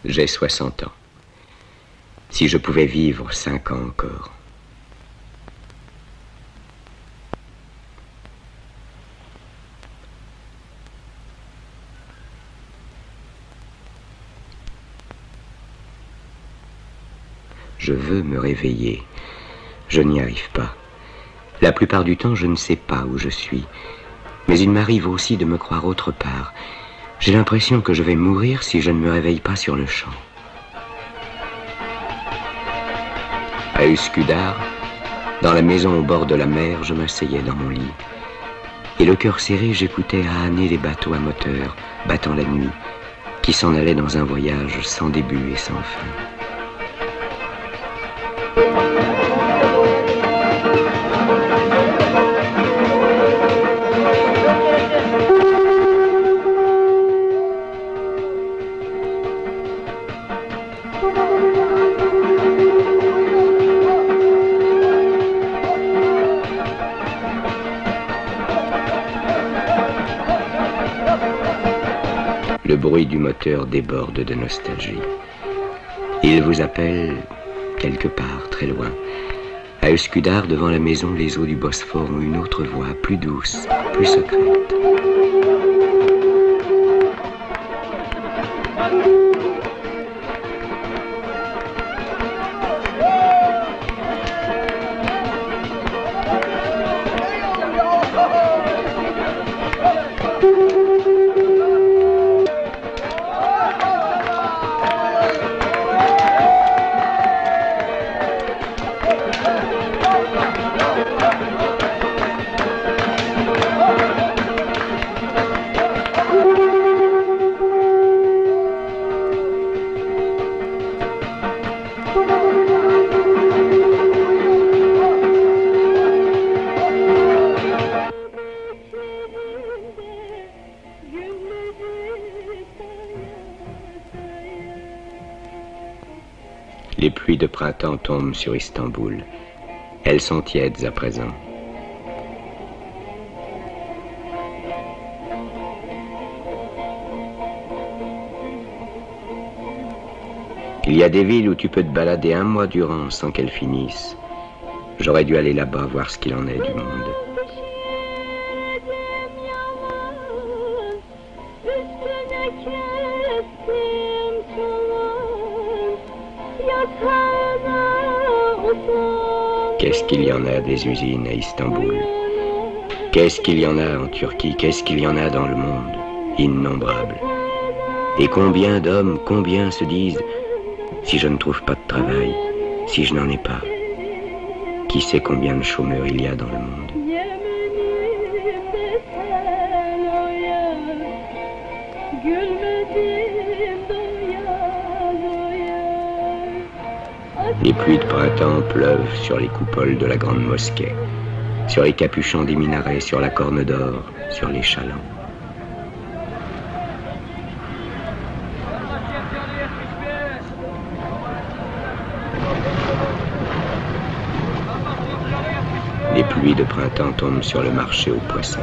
J'ai 60 ans. Si je pouvais vivre 5 ans encore. Je veux me réveiller. Je n'y arrive pas. La plupart du temps, je ne sais pas où je suis. Mais il m'arrive aussi de me croire autre part. J'ai l'impression que je vais mourir si je ne me réveille pas sur le champ. À Uskudar, dans la maison au bord de la mer, je m'asseyais dans mon lit. Et le cœur serré, j'écoutais ahaner les bateaux à moteur, battant la nuit, qui s'en allaient dans un voyage sans début et sans fin. Le bruit du moteur déborde de nostalgie. Il vous appelle quelque part, très loin. À Uskudar, devant la maison, les eaux du Bosphore ont une autre voix, plus douce, plus secrète. Les pluies de printemps tombent sur Istanbul. Elles sont tièdes à présent. Il y a des villes où tu peux te balader un mois durant sans qu'elles finissent. J'aurais dû aller là-bas voir ce qu'il en est du monde. Qu'est-ce qu'il y en a des usines à Istanbul? Qu'est-ce qu'il y en a en Turquie? Qu'est-ce qu'il y en a dans le monde? Innombrables. Et combien d'hommes, combien se disent: si je ne trouve pas de travail, si je n'en ai pas, qui sait combien de chômeurs il y a dans le monde? Les pluies de printemps pleuvent sur les coupoles de la grande mosquée, sur les capuchons des minarets, sur la corne d'or, sur les chalands. Les pluies de printemps tombent sur le marché aux poissons.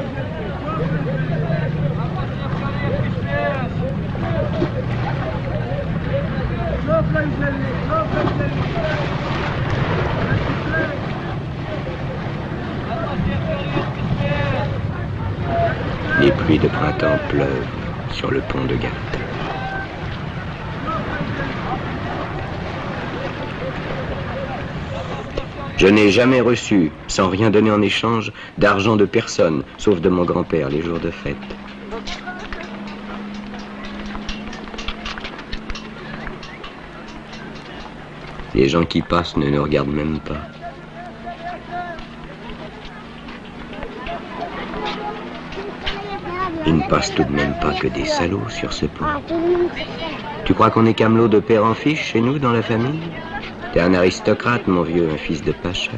Les pluies de printemps pleuvent sur le pont de Galata. Je n'ai jamais reçu, sans rien donner en échange, d'argent de personne, sauf de mon grand-père les jours de fête. Les gens qui passent ne nous regardent même pas. Il ne passe tout de même pas que des salauds sur ce pont. Tu crois qu'on est camelot de père en fiche chez nous, dans la famille? T'es un aristocrate, mon vieux, un fils de pacha.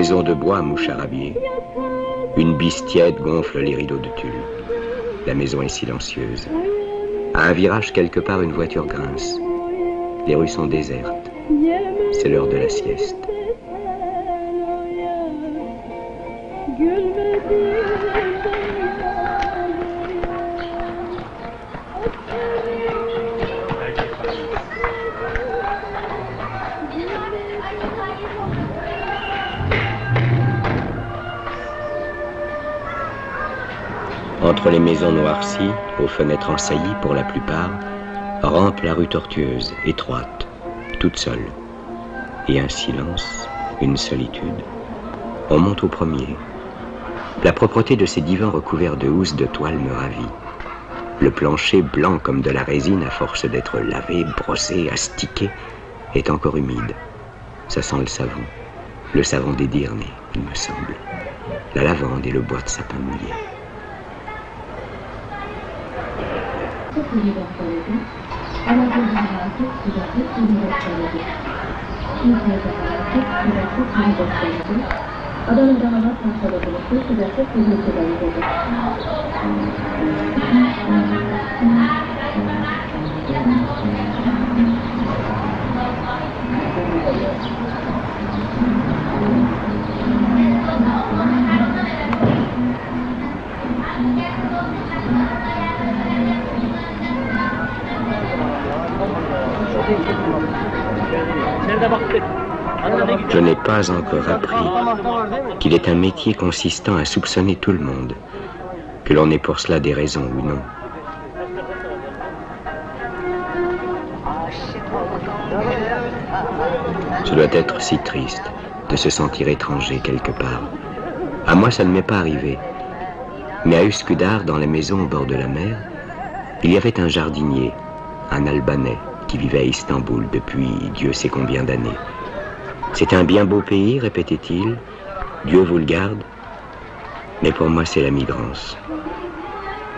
maison de bois moucharabiée. Une bise tiède gonfle les rideaux de tulle. La maison est silencieuse. À un virage quelque part, une voiture grince. Les rues sont désertes. C'est l'heure de la sieste. Entre les maisons noircies, aux fenêtres ensaillies pour la plupart, rampe la rue tortueuse, étroite, toute seule. Et un silence, une solitude. On monte au premier. La propreté de ces divans recouverts de housses de toile me ravit. Le plancher, blanc comme de la résine à force d'être lavé, brossé, astiqué, est encore humide. Ça sent le savon d'Édirne, il me semble. La lavande et le bois de sapin mouillé. Je n'ai pas encore appris qu'il est un métier consistant à soupçonner tout le monde, que l'on ait pour cela des raisons ou non. Ce doit être si triste de se sentir étranger quelque part. À moi, ça ne m'est pas arrivé. Mais à Üsküdar, dans la maison au bord de la mer, il y avait un jardinier, un Albanais, qui vivait à Istanbul depuis Dieu sait combien d'années. C'est un bien beau pays, répétait-il. Dieu vous le garde. Mais pour moi, c'est la migrance.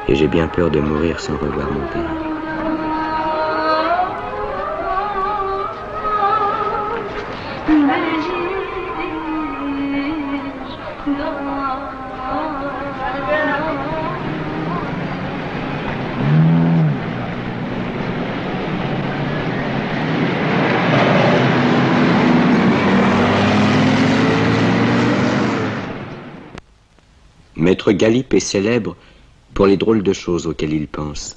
Et j'ai bien peur de mourir sans revoir mon pays. Maître Galip est célèbre pour les drôles de choses auxquelles il pense.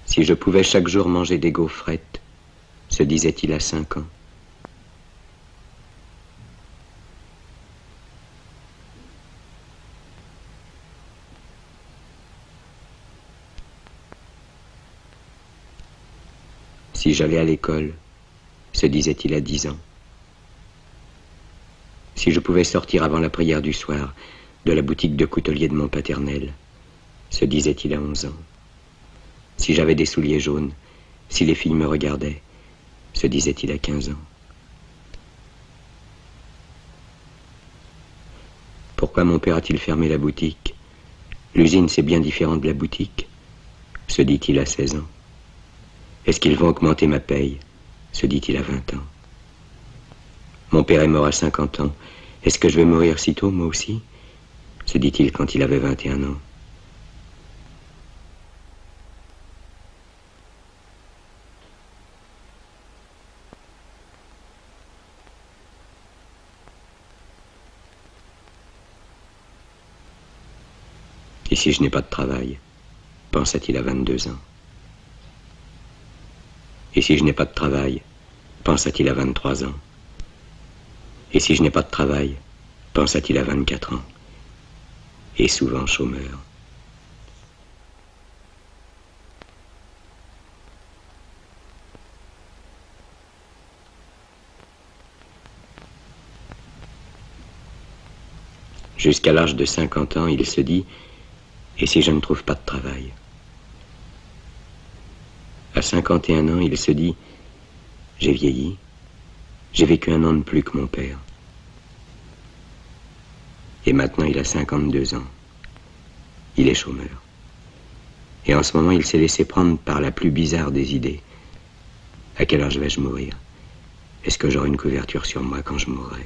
Si je pouvais chaque jour manger des gaufrettes, se disait-il à 5 ans. Si j'allais à l'école, se disait-il à 10 ans. Si je pouvais sortir avant la prière du soir de la boutique de coutelier de mon paternel, se disait-il à 11 ans. Si j'avais des souliers jaunes, si les filles me regardaient, se disait-il à 15 ans. Pourquoi mon père a-t-il fermé la boutique? L'usine, c'est bien différent de la boutique, se dit-il à 16 ans. Est-ce qu'ils vont augmenter ma paye? Se dit-il à 20 ans. Mon père est mort à 50 ans. Est-ce que je vais mourir si tôt, moi aussi? Se dit-il quand il avait 21 ans. Et si je n'ai pas de travail, pensa-t-il à 22 ans. Et si je n'ai pas de travail, pensa-t-il à 23 ans. Et si je n'ai pas de travail, pensa-t-il à 24 ans. Et souvent chômeur. Jusqu'à l'âge de 50 ans, il se dit, et si je ne trouve pas de travail? À 51 ans, il se dit, j'ai vieilli, j'ai vécu 1 an de plus que mon père. Et maintenant, il a 52 ans. Il est chômeur. Et en ce moment, il s'est laissé prendre par la plus bizarre des idées. À quelle heure vais-je mourir? Est-ce que j'aurai une couverture sur moi quand je mourrai?